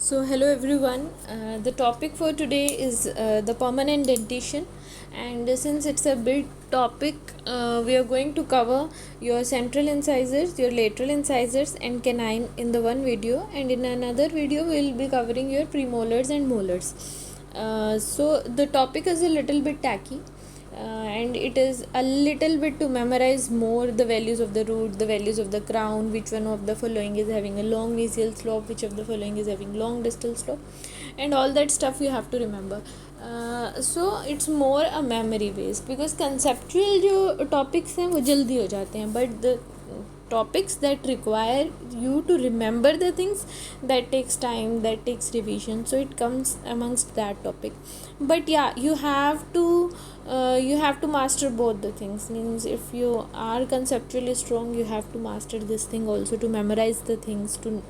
So, hello everyone. The topic for today is the permanent dentition, and since it's a big topic, we are going to cover your central incisors, your lateral incisors, and canine in the one video, and in another video, we'll be covering your premolars and molars. So, the topic is a little bit tacky, and it is a little bit to memorize more the values of the root, the values of the crown, which one of the following is having a long mesial slope, which of the following is having long distal slope, and all that stuff you have to remember. So it's more a memory based, because conceptual जो topics हैं वो जल्दी हो जाते हैं, but the topics that require you to remember the things, that takes time, that takes revision, so it comes amongst that topic. But yeah, you have to master both the things. Means if you are conceptually strong, you have to master this thing also, to memorize the things, to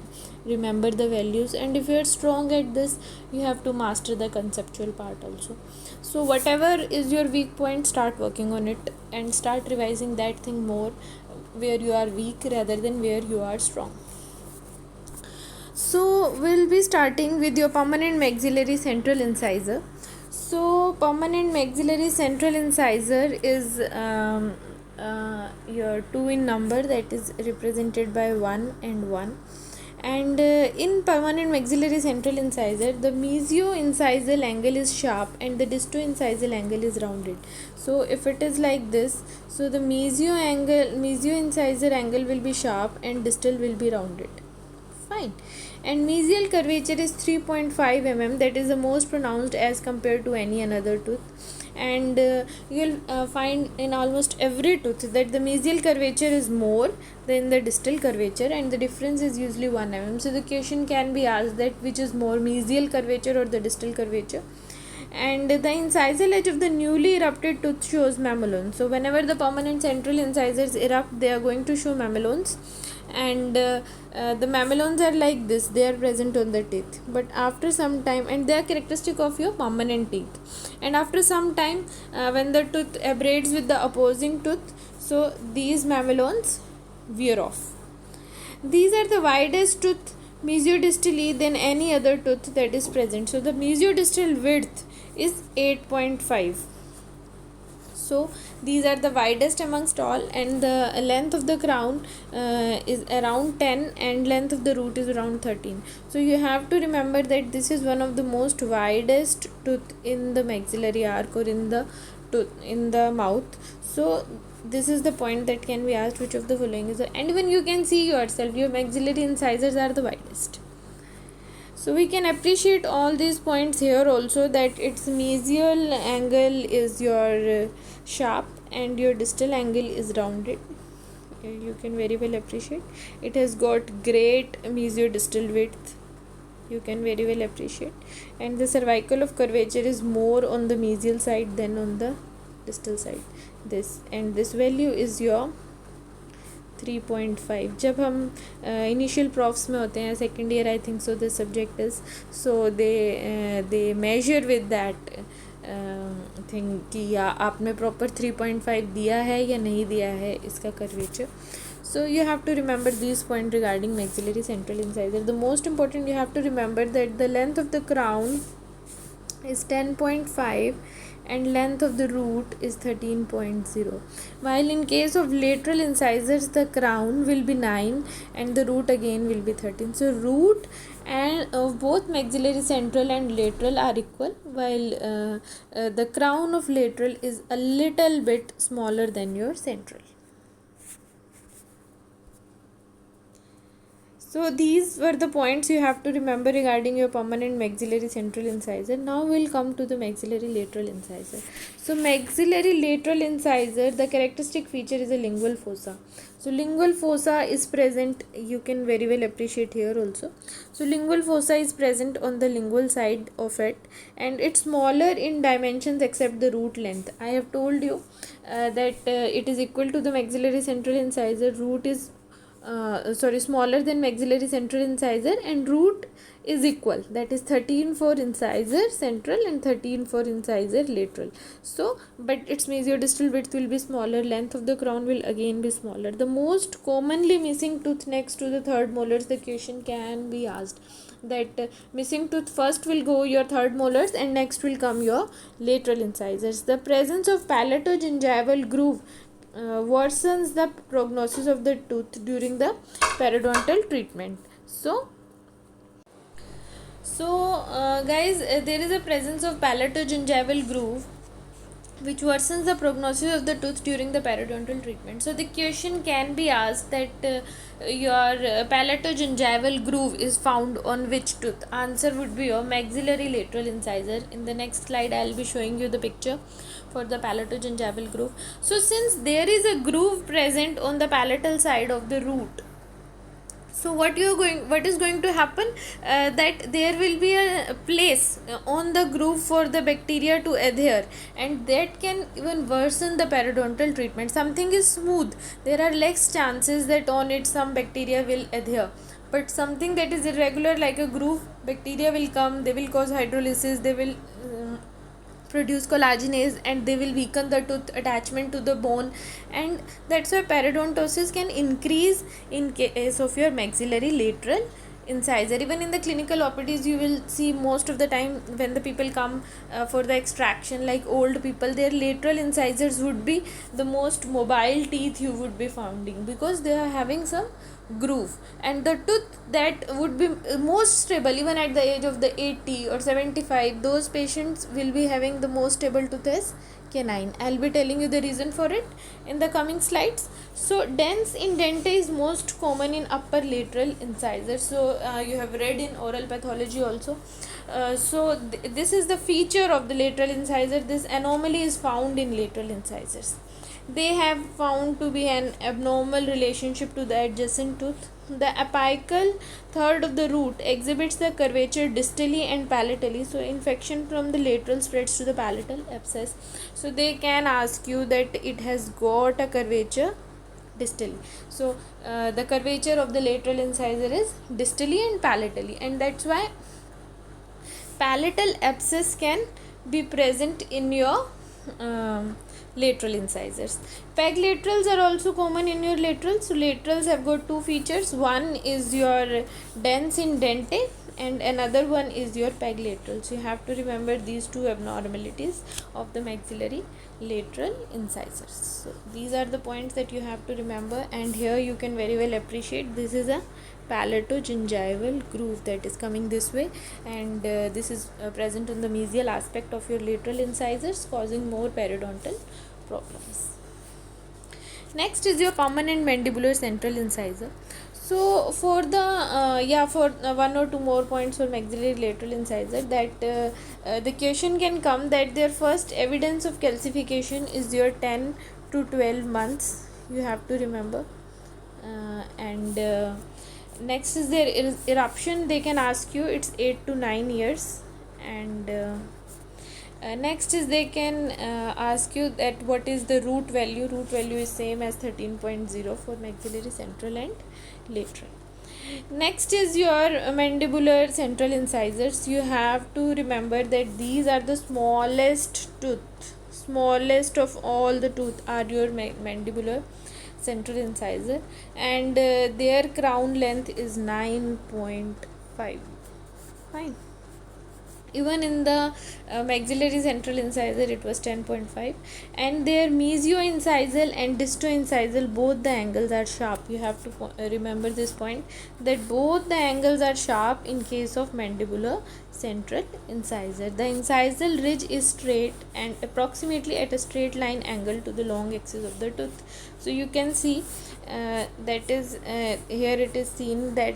remember the values, and if you are strong at this, you have to master the conceptual part also. So whatever is your weak point, start working on it and start revising that thing more, where you are weak rather than where you are strong. So we'll be starting with your permanent maxillary central incisor. So permanent maxillary central incisor is your 2 in number, that is represented by 1 and 1. And in permanent maxillary central incisor, the mesio-incisal angle is sharp and the disto-incisal angle is rounded. So if it is like this, so the mesio-incisor angle will be sharp and distal will be rounded. Fine. And mesial curvature is 3.5 mm, that is the most pronounced as compared to any another tooth. And you'll find in almost every tooth that the mesial curvature is more than the distal curvature, and the difference is usually 1 mm. So the question can be asked that which is more, mesial curvature or the distal curvature. And the incisal edge of the newly erupted tooth shows mamelons. So whenever the permanent central incisors erupt, they are going to show mamelons, and the mamelons are like this, they are present on the teeth. But after some time, and they are characteristic of your permanent teeth, and after some time, when the tooth abrades with the opposing tooth, so these mamelons wear off. These are the widest tooth mesiodistally than any other tooth that is present. So the mesiodistal width is 8.5. So these are the widest amongst all, and the length of the crown is around 10, and length of the root is around 13. So you have to remember that this is one of the most widest tooth in the maxillary arc, or in the mouth. So this is the point that can be asked, which of the following is and even you can see yourself, your maxillary incisors are the widest. So we can appreciate all these points here also, that its mesial angle is your sharp and your distal angle is rounded. You can very well appreciate. It has got great mesiodistal width. You can very well appreciate. And the cervical of curvature is more on the mesial side than on the distal side. This value is your 3.5. जब हम initial प्रोफ्स में होते हैं, second year I think so this subject is, so they major with that thing कि या आपने proper 3.5 दिया है या नहीं दिया है इसका curvature. So you have to remember these points regarding maxillary central incisor. The most important, you have to remember that the length of the crown is 10.5 and length of the root is 13.0. While in case of lateral incisors, the crown will be 9 and the root again will be 13. So root and of both maxillary central and lateral are equal, while the crown of lateral is a little bit smaller than your central. So these were the points you have to remember regarding your permanent maxillary central incisor. Now we'll come to the maxillary lateral incisor. So maxillary lateral incisor, the characteristic feature is a lingual fossa. So lingual fossa is present, you can very well appreciate here also. So lingual fossa is present on the lingual side of it, and it's smaller in dimensions except the root length. I have told you that it is equal to the maxillary central incisor. Root is smaller than maxillary central incisor, and root is equal, that is 13 for incisor central and 13 for incisor lateral. So but its mesiodistal width will be smaller, length of the crown will again be smaller. The most commonly missing tooth next to the third molars, the question can be asked that missing tooth first will go your third molars and next will come your lateral incisors. The presence of palatogingival groove worsens the prognosis of the tooth during the periodontal treatment. Guys, there is a presence of palatogingival groove which worsens the prognosis of the tooth during the periodontal treatment. So the question can be asked that your palatogingival groove is found on which tooth? Answer would be your maxillary lateral incisor. In the next slide I will be showing you the picture for the palatogingival groove. So since there is a groove present on the palatal side of the root, so what is going to happen, that there will be a place on the groove for the bacteria to adhere, and that can even worsen the periodontal treatment. Something is smooth, there are less chances that on it some bacteria will adhere, but something that is irregular like a groove, bacteria will come, they will cause hydrolysis, they will produce collagenase, and they will weaken the tooth attachment to the bone, and that's why periodontosis can increase in case of your maxillary lateral incisor. Even in the clinical OPDs you will see most of the time when the people come for the extraction, like old people, their lateral incisors would be the most mobile teeth you would be finding, because they are having some groove, and the tooth that would be most stable even at the age of the 80 or 75, those patients will be having the most stable tooth as canine. I'll be telling you the reason for it in the coming slides. So dens in dente is most common in upper lateral incisors. So you have read in oral pathology also. This is the feature of the lateral incisor. This anomaly is found in lateral incisors. They have found to be an abnormal relationship to the adjacent tooth. The apical third of the root exhibits the curvature distally and palatally. So infection from the lateral spreads to the palatal abscess. So they can ask you that it has got a curvature distally. So the curvature of the lateral incisor is distally and palatally, and that's why palatal abscess can be present in your lateral incisors. Peg laterals are also common in your laterals. So laterals have got two features. One is your dens in dente and another one is your peg lateral. So you have to remember these two abnormalities of the maxillary lateral incisors. So these are the points that you have to remember, and here you can very well appreciate this is a palatogingival groove that is coming this way, and this is present in the mesial aspect of your lateral incisors, causing more periodontal problems. Next is your permanent mandibular central incisor. So for the one or two more points for maxillary lateral incisor, that the question can come that their first evidence of calcification is your 10 to 12 months, you have to remember, and next is their eruption. They can ask you it's 8 to 9 years, and next is they can ask you that what is the root value. Root value is same as 13.0 for maxillary central and lateral. Next is your mandibular central incisors. You have to remember that these are the smallest of all the tooth are your mandibular central incisor, and their crown length is 9.5. Fine. Even in the maxillary central incisor it was 10.5, and their mesioincisal and distoincisal, both the angles are sharp. You have to remember this point, that both the angles are sharp in case of mandibular central incisor. The incisal ridge is straight and approximately at a straight line angle to the long axis of the tooth. So you can see that is here it is seen that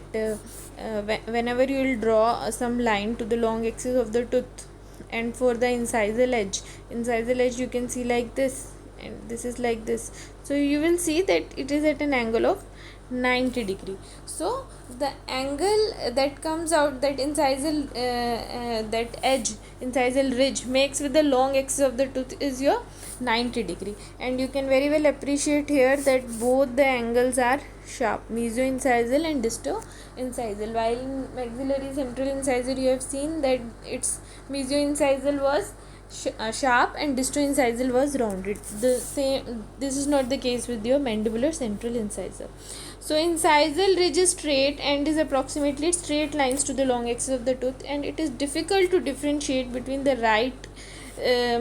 whenever you will draw some line to the long axis of the tooth, and for the incisal edge you can see like this, and this is like this. So you will see that it is at an angle of 90 degree. So the angle that comes out, that incisal that edge, incisal ridge makes with the long axis of the tooth is your 90 degree, and you can very well appreciate here that both the angles are sharp, mesioincisal and distoincisal. While in maxillary central incisor you have seen that its mesioincisal was sharp and distoincisal was rounded. This is not the case with your mandibular central incisor. So incisal ridge is straight and is approximately straight lines to the long axis of the tooth, and it is difficult to differentiate between the right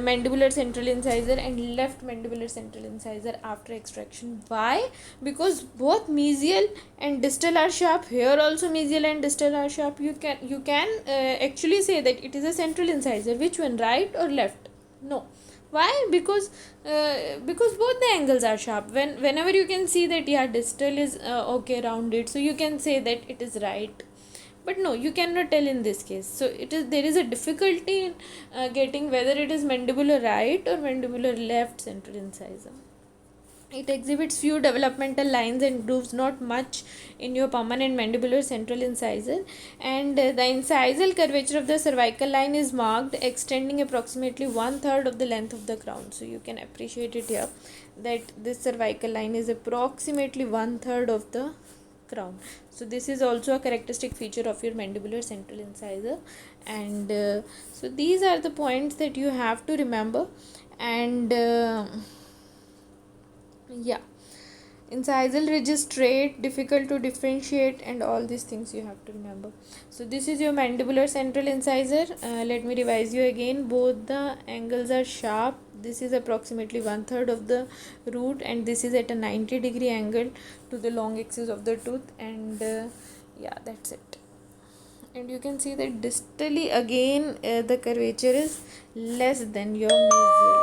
mandibular central incisor and left mandibular central incisor after extraction. Why? Because both mesial and distal are sharp. Here also mesial and distal are sharp. You can actually say that it is a central incisor. Which one, right or left? No. Why? Because both the angles are sharp. Whenever you can see that yeah, distal is okay, rounded, so you can say that it is right. But no, you cannot tell in this case. So there is a difficulty in getting whether it is mandibular right or mandibular left central incisor. It exhibits few developmental lines and grooves, not much in your permanent mandibular central incisor. And the incisal curvature of the cervical line is marked, extending approximately 1/3 of the length of the crown. So you can appreciate it here that this cervical line is approximately 1/3 of the crown. So this is also a characteristic feature of your mandibular central incisor. And so these are the points that you have to remember. And yeah, incisal ridge is straight, difficult to differentiate, and all these things you have to remember. So this is your mandibular central incisor. Let me revise you again. Both the angles are sharp. This is approximately 1/3 of the root, and this is at a 90-degree angle to the long axis of the tooth. And yeah, that's it. And you can see that distally again the curvature is less than your mesial.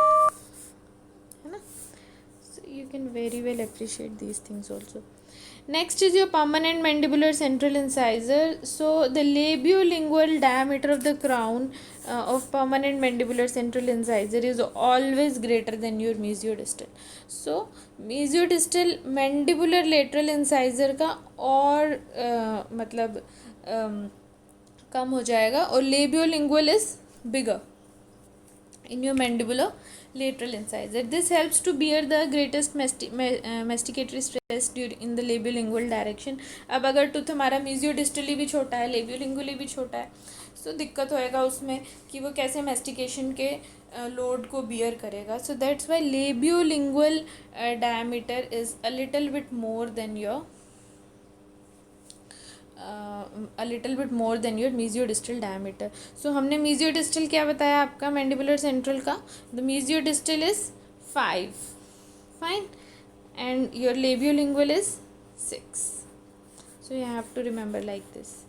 You can very well appreciate these things also. Next is your permanent mandibular central incisor. So the labiolingual diameter of the crown of permanent mandibular central incisor is always greater than your mesiodistal. So mesiodistal mandibular lateral incisor का और मतलब कम हो जाएगा, और labiolingual is bigger in your mandibular lateral incisor. This helps to bear the greatest masticatory stress in the labiolingual direction. अब अगर tooth हमारा mesiodistally भी छोटा है, labiolingually भी छोटा है, तो दिक्कत होएगा उसमें कि वो कैसे mastication के लोड को bear करेगा. So that's why labiolingual diameter is a little bit more than your mesiodistal diameter. So हमने mesiodistal क्या बताया आपका mandibular central का? The mesiodistal is 5, fine, and your labiolingual is 6. So you have to remember like this.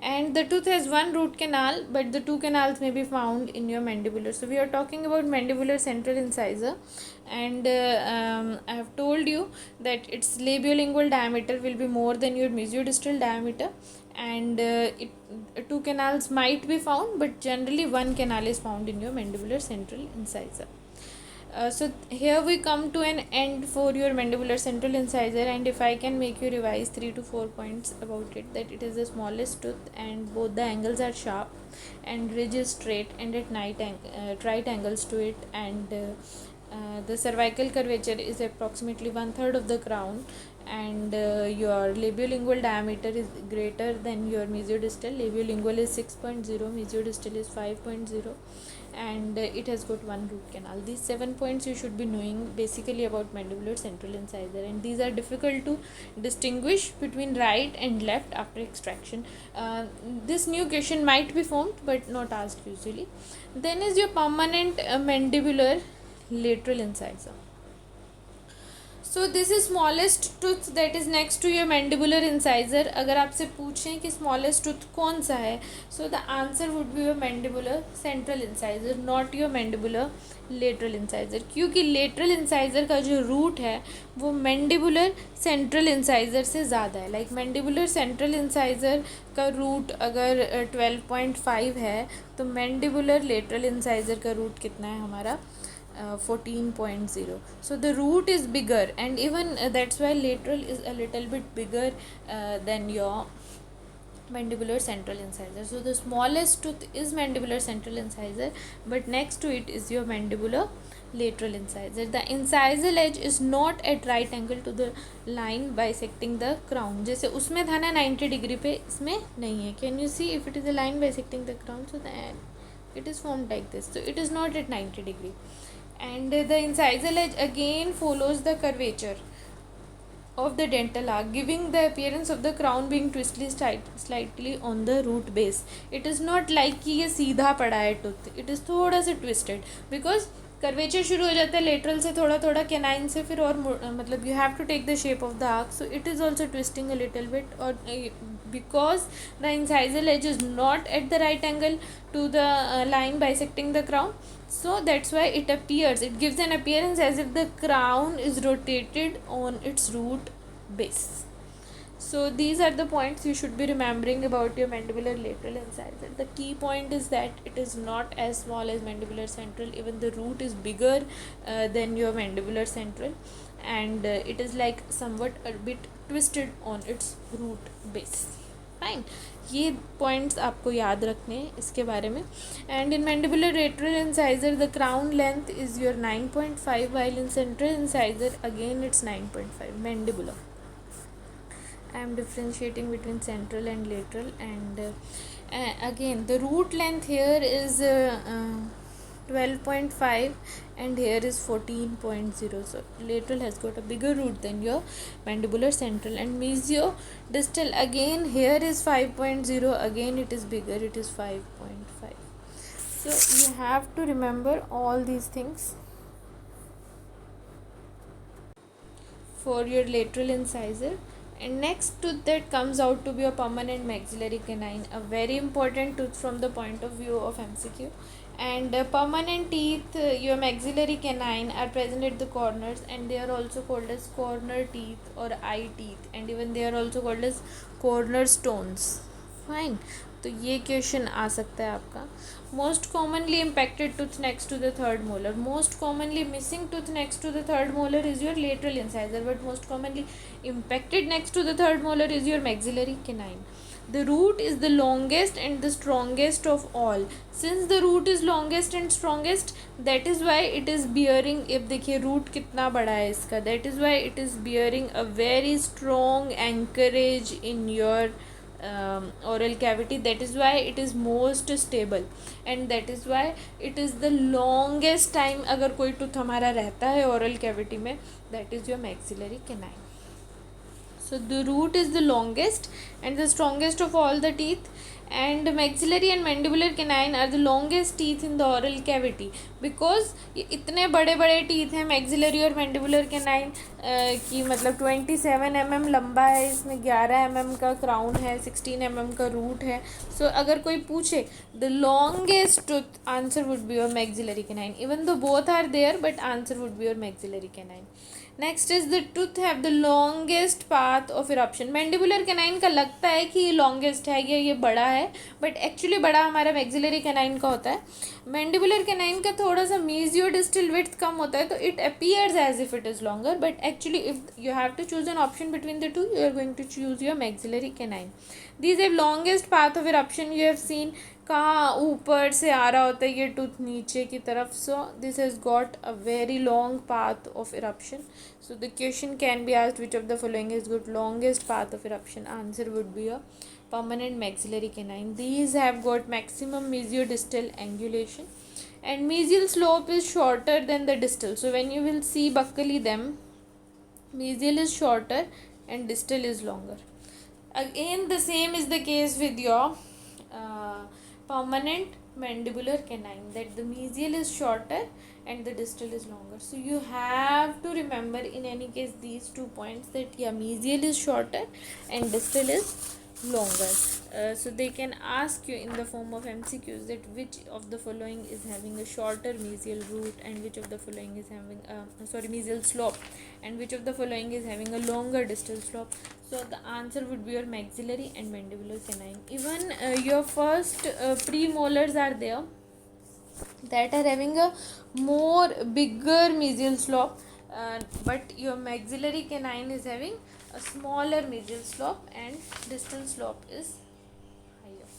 And the tooth has one root canal, but the two canals may be found in your mandibular. So we are talking about mandibular central incisor, and I have told you that its labiolingual diameter will be more than your mesiodistal diameter, and two canals might be found, but generally one canal is found in your mandibular central incisor. So here we come to an end for your mandibular central incisor, and if I can make you revise 3 to 4 points about it, that it is the smallest tooth and both the angles are sharp and ridge is straight and at right angles to it, and the cervical curvature is approximately 1/3 of the crown, and your labiolingual diameter is greater than your mesiodistal. Labiolingual is 6.0, mesiodistal is 5.0, and it has got one root canal. These 7 points you should be knowing basically about mandibular central incisor, and these are difficult to distinguish between right and left after extraction. This new question might be formed but not asked usually. Then is your permanent mandibular lateral incisor. So this is smallest tooth that is next to your mandibular incisor. अगर आपसे पूछें कि smallest tooth कौन सा है, so the answer would be your mandibular central incisor, not your mandibular lateral incisor. क्योंकि lateral incisor का जो root है वो mandibular central incisor से ज़्यादा है. Like mandibular central incisor का root अगर 12.5 है, तो mandibular lateral incisor का root कितना है हमारा 14.0. So the root is bigger, and even that's why lateral is a little bit bigger than your mandibular central incisor. So the smallest tooth is mandibular central incisor, but next to it is your mandibular lateral incisor. The incisal edge is not at right angle to the line bisecting the crown. जैसे उसमें था ना 90 degree पे, इसमें नहीं है. Can you see if it is a line bisecting the crown? So it is formed like this. So it is not at 90 degree. And the incisal edge again follows the curvature of the dental arc, giving the appearance of the crown being twisted slightly on the root base. It is not like कि ये सीधा पड़ा है tooth, it is थोड़ा सा twisted because curvature शुरू हो जाता है लेटरल से थोड़ा थोड़ा कैनाइन से, फिर और मतलब you have to take the shape of the arc, so it is also twisting a little bit, और because the incisal edge is not at the right angle to the line bisecting the crown, so that's why it appears, it gives an appearance as if the crown is rotated on its root base. So these are the points you should be remembering about your mandibular lateral incisor. The key point is that it is not as small as mandibular central, even the root is bigger than your mandibular central, and it is like somewhat a bit twisted on its root base. Fine, ये points आपको याद रखने हैं इसके बारे में. And in mandibular lateral incisor the crown length is your 9.5, while in central incisor again it's 9.5. Mandibular, I am differentiating between central and lateral, and again the root length here is 12.5 and here is 14.0, so lateral has got a bigger root than your mandibular central. And mesio distal, again here is 5.0, again it is bigger, it is 5.5. so you have to remember all these things for your lateral incisor. And next tooth that comes out to be a permanent maxillary canine, a very important tooth from the point of view of MCQ. And permanent teeth, your maxillary canine, are present at the corners, and they are also called as corner teeth or eye teeth, and even they are also called as corner stones. Fine, तो ये question आ सकता है आपका. Most commonly impacted tooth next to the third molar, most commonly missing tooth next to the third molar is your lateral incisor, but most commonly impacted next to the third molar is your maxillary canine. The root is the longest and the strongest of all. Since the root is longest and strongest, that is why it is bearing, if देखिए root कितना बड़ा है इसका, that is why it is bearing a very strong anchorage in your oral cavity. That is why it is most stable, and that is why it is the longest time अगर कोई tooth हमारा रहता है oral cavity में, that is your maxillary canine. So the root is the longest and the strongest of all the teeth, and maxillary and mandibular canine are the longest teeth in the oral cavity, because ये इतने बड़े बड़े teeth हैं maxillary और mandibular canine की, मतलब 27 mm लंबा है, इसमें 11 mm का crown है, 16 mm का root है. So अगर कोई पूछे the longest tooth, answer would be your maxillary canine, even though both are there, but answer would be your maxillary canine. Next is the tooth have the longest path of eruption. Mandibular canine का लगता है कि ये longest है या ये बड़ा है, बट एक्चुअली बड़ा हमारा मैक्सिलरी कैनाइन का होता है. मैंडिबुलर कैनाइन का थोड़ा सा मीजियो डिस्टल विड्थ कम होता है, तो it appears as if it is longer, but actually if you have to choose an option between the two, you are going to choose your maxillary canine. These have longest path of eruption. You have seen कहाँ ऊपर से आ रहा होता है ये tooth नीचे की तरफ. So this has got a very long path of eruption. So the question can be asked, which of the following is good longest path of eruption? Answer would be a permanent maxillary canine. These have got maximum mesiodistal angulation, and mesial slope is shorter than the distal. So when you will see buccally them, mesial is shorter and distal is longer. Again the same is the case with your permanent mandibular canine, that the mesial is shorter and the distal is longer. So you have to remember in any case these 2 points, that yeah, mesial is shorter and distal is longer. So they can ask you in the form of MCQs that which of the following is having a shorter mesial root, and which of the following is having mesial slope, and which of the following is having a longer distal slope. So the answer would be your maxillary and mandibular canine. Even your first premolars are there that are having a more bigger mesial slope, but your maxillary canine is having a smaller mesial slope and distal slope is higher.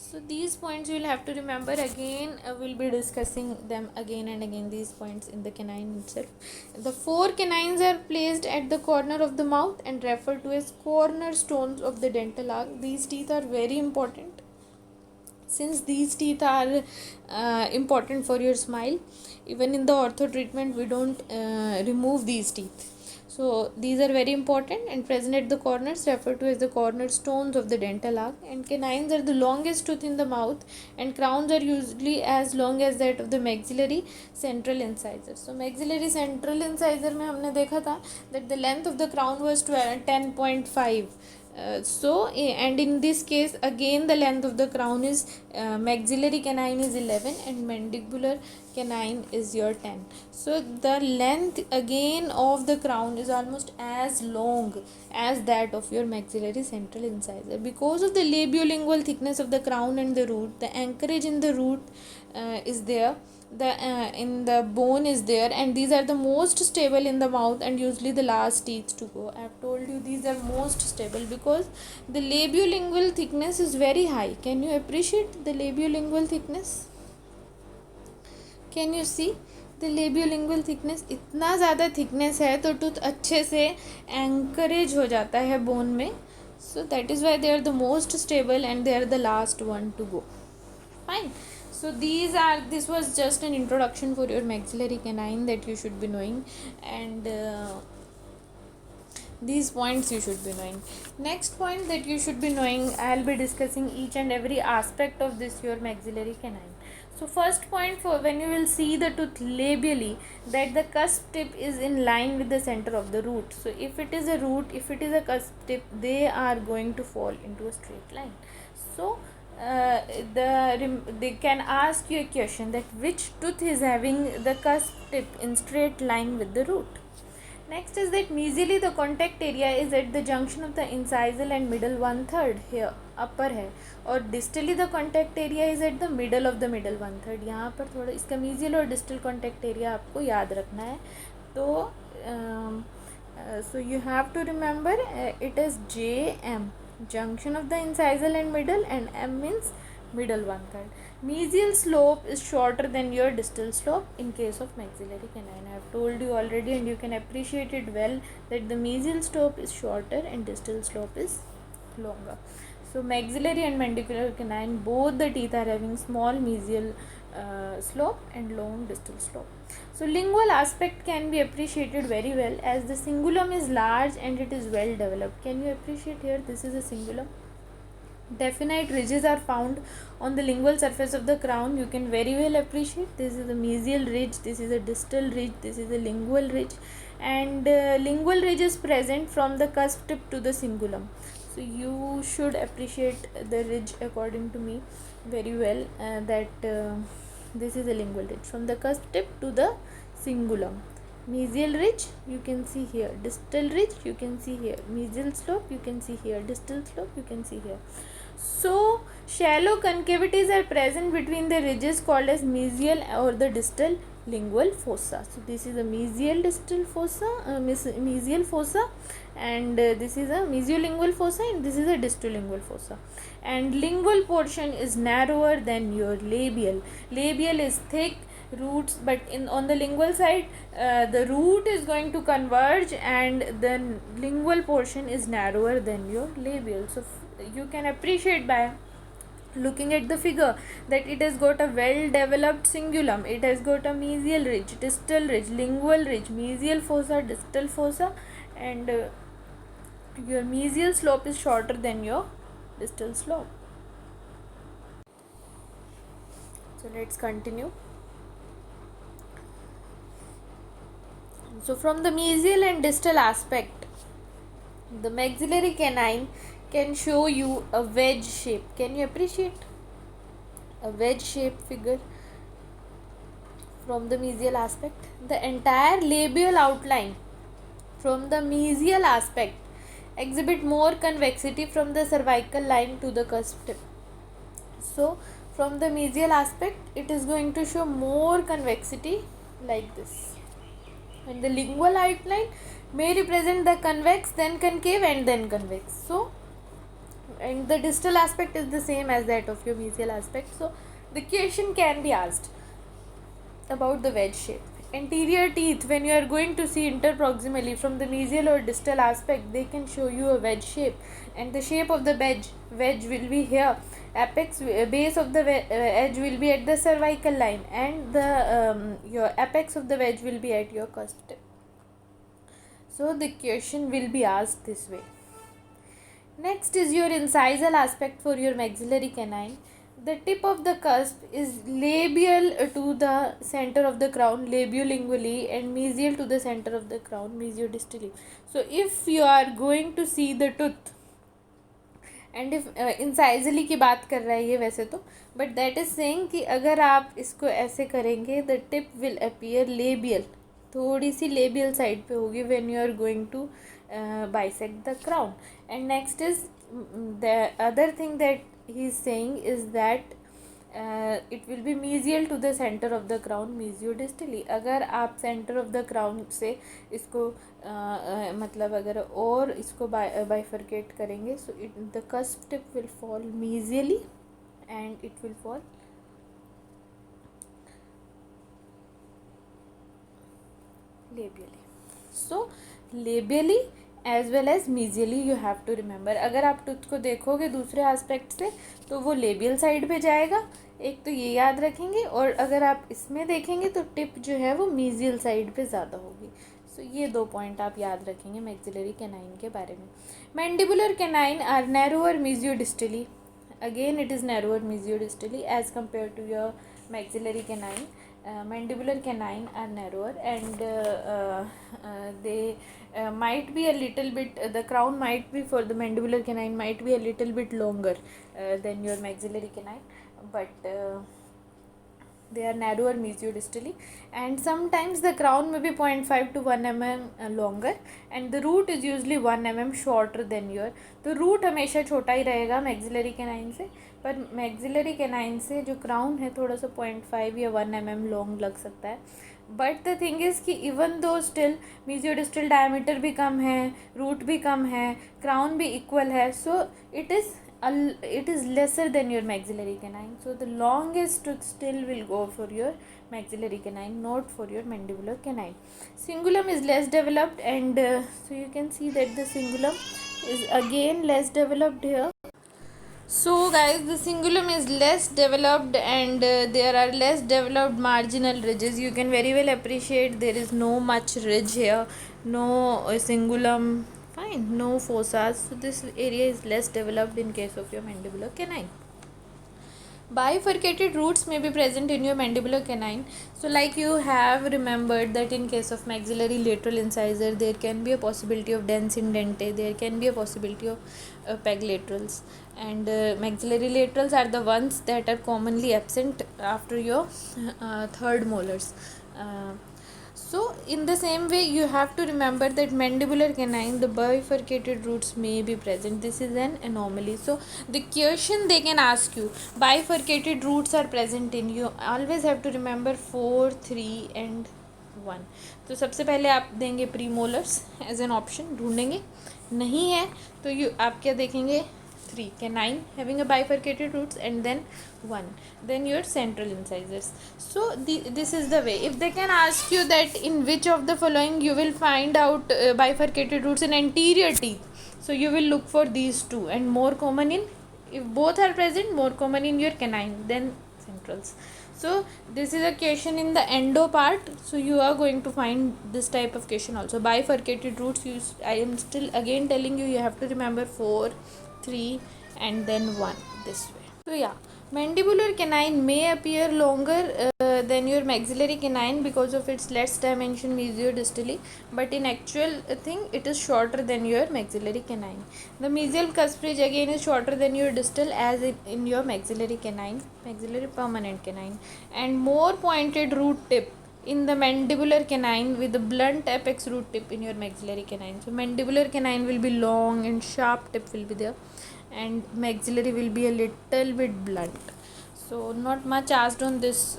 So these points you will have to remember. Again we'll be discussing them again and again, these points in the canine itself. The 4 canines are placed at the corner of the mouth and referred to as cornerstones of the dental arc. These teeth are very important. Since these teeth are important for your smile, even in the ortho treatment we don't remove these teeth. So these are very important and present at the corners, referred to as the cornerstones of the dental arch. And canines are the longest tooth in the mouth, and crowns are usually as long as that of the maxillary central incisor. So maxillary central incisor में हमने देखा था that the length of the crown was 10.5. And in this case again the length of the crown is maxillary canine is 11 and mandibular canine is your 10. So the length again of the crown is almost as long as that of your maxillary central incisor. Because of the labiolingual thickness of the crown and the root, the anchorage in the root is there, the in the bone is there, and these are the most stable in the mouth and usually the last teeth to go. I have told you these are most stable because the labiolingual thickness is very high. Can you appreciate the labiolingual thickness? Can you see the labiolingual thickness? इतना ज़्यादा thickness है तो tooth अच्छे से anchorage हो जाता है bone में. So that is why they are the most stable and they are the last one to go. Fine. So this was just an introduction for your maxillary canine that you should be knowing, and these points you should be knowing. Next point that you should be knowing, I'll be discussing each and every aspect of this your maxillary canine. So first point, for when you will see the tooth labially, that the cusp tip is in line with the center of the root. So if it is a root, if it is a cusp tip, they are going to fall into a straight line. So they can ask you a question that which tooth is having the cusp tip in straight line with the root. Next is that mesially the contact area is at the junction of the incisal and middle 1/3 here upper है, और distally the contact area is at the middle of the middle 1/3. यहाँ पर थोड़ा इसका mesial और distal contact area आपको याद रखना है. तो so you have to remember it is JM, junction of the incisal and middle, and M means middle 1/3. Mesial slope is shorter than your distal slope in case of maxillary canine. I have told you already and you can appreciate it well that the mesial slope is shorter and distal slope is longer. So maxillary and mandibular canine, both the teeth are having small mesial slope and long distal slope. So lingual aspect can be appreciated very well as the cingulum is large and it is well developed. Can you appreciate here? This is a cingulum. Definite ridges are found on the lingual surface of the crown. You can very well appreciate this is a mesial ridge, this is a distal ridge, this is a lingual ridge, and lingual ridge is present from the cusp tip to the cingulum. So you should appreciate the ridge according to me very well, this is a lingual ridge from the cusp tip to the cingulum. Mesial ridge you can see here, distal ridge you can see here, mesial slope you can see here, distal slope you can see here. So shallow concavities are present between the ridges called as mesial or the distal lingual fossa. So this is a mesial distal fossa, mesial fossa, and this is a mesiolingual fossa, and this is a distal lingual fossa. And lingual portion is narrower than your labial. Labial is thick roots, but on the lingual side the root is going to converge and the lingual portion is narrower than your labial. So you can appreciate by looking at the figure that it has got a well developed cingulum, it has got a mesial ridge, distal ridge, lingual ridge, mesial fossa, distal fossa, and your mesial slope is shorter than your distal slope. So let's continue. So from the mesial and distal aspect, the maxillary canine can show you a wedge shape. Can you appreciate a wedge shape figure from the mesial aspect? The entire labial outline from the mesial aspect exhibit more convexity from the cervical line to the cusp tip. So from the mesial aspect it is going to show more convexity like this, and the lingual outline may represent the convex, then concave, and then convex. So and the distal aspect is the same as that of your mesial aspect. So the question can be asked about the wedge shape. Anterior teeth, when you are going to see interproximally from the mesial or distal aspect, they can show you a wedge shape, and the shape of the wedge will be here. Base of the edge will be at the cervical line, and the your apex of the wedge will be at your cusp tip. So the question will be asked this way. Next is your incisal aspect for your maxillary canine. The tip of the cusp is labial to the center of the crown, labiolingually, and mesial to the center of the crown, mesiodistally. So if you are going to see the tooth, and if incisally की बात कर रहा है ये वैसे तो, but that is saying कि अगर आप इसको ऐसे करेंगे the tip will appear labial, थोड़ी सी लेबियल साइड पे होगी when you are going to bisect the crown. And next is the other thing that he is saying is that it will be mesial to the centre of the crown, mesiodistally. अगर आप centre of the crown से इसको मतलब अगर और इसको bifurcate करेंगे so it the cusp tip will fall mesially and it will fall labially. So labially as well as mesially you have to remember. अगर आप टूथ को देखोगे दूसरे एस्पेक्ट से तो वो लेबियल साइड पे जाएगा, एक तो ये याद रखेंगे, और अगर आप इसमें देखेंगे तो टिप जो है वो मीजियल साइड पे ज़्यादा होगी. सो ये दो पॉइंट आप याद रखेंगे मैक्सिलरी कैनाइन के बारे में. Mandibular canine are narrower mesiodistally. Again it is narrower mesiodistally as compare to your maxillary canine. Mandibular canine are narrower and they might be a little bit, the crown might be for the mandibular canine might be a little bit longer than your maxillary canine, but they are narrower mesiodistally, and sometimes the crown may be 0.5 to 1 mm longer and the root is usually 1 mm shorter than your. तो root हमेशा छोटा ही रहेगा maxillary canine से, पर maxillary canine से जो crown है थोड़ा सा 0.5 या 1 mm लॉन्ग लग सकता है. बट द थिंग इज़ कि इवन दो स्टिल मेसियोडिस्टल डायमीटर भी कम है, रूट भी कम है, क्राउन भी इक्वल है, सो it is lesser than your maxillary canine. So the longest tooth still will go for your maxillary canine, not for your mandibular canine. Cingulum is less developed and so you can see that the cingulum is again less developed here. So guys, the cingulum is less developed and there are less developed marginal ridges. You can very well appreciate there is no much ridge here, no cingulum, fine, no fossas. So this area is less developed in case of your mandibular canine. Bifurcated roots may be present in your mandibular canine. So like you have remembered that in case of maxillary lateral incisor there can be a possibility of dens indentae, there can be a possibility of peg laterals, and maxillary laterals are the ones that are commonly absent after your third molars. So in the same way you have to remember that mandibular canine the bifurcated roots may be present. This is an anomaly. So the question they can ask you, bifurcated roots are present in, you always have to remember 4, 3 and 1. तो सबसे पहले आप देंगे premolars as an option, ढूंढेंगे, नहीं है तो you आप क्या देखेंगे 3 canine having a bifurcated roots and then 1, then your central incisors. So this is the way. If they can ask you that in which of the following you will find out bifurcated roots in anterior teeth, so you will look for these two, and more common in, if both are present, more common in your canine than centrals. So this is a question in the endo part, so you are going to find this type of question also. Bifurcated roots, I am still again telling you, you have to remember 4, 3 and then 1 this way. So yeah, mandibular canine may appear longer than your maxillary canine because of its less dimension mesiodistally, but in actual thing it is shorter than your maxillary canine. The mesial cusp ridge again is shorter than your distal as in your maxillary canine, maxillary permanent canine, and more pointed root tip in the mandibular canine with the blunt apex root tip in your maxillary canine. So mandibular canine will be long and sharp tip will be there, and maxillary will be a little bit blunt. So not much asked on this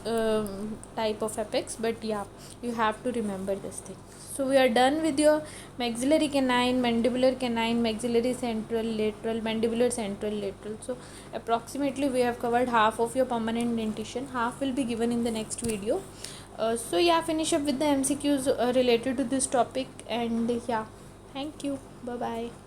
type of apex, but yeah, you have to remember this thing. So we are done with your maxillary canine, mandibular canine, maxillary central, lateral, mandibular central, lateral. So approximately we have covered half of your permanent dentition, half will be given in the next video. So yeah, finish up with the MCQs related to this topic, and yeah, thank you, bye bye.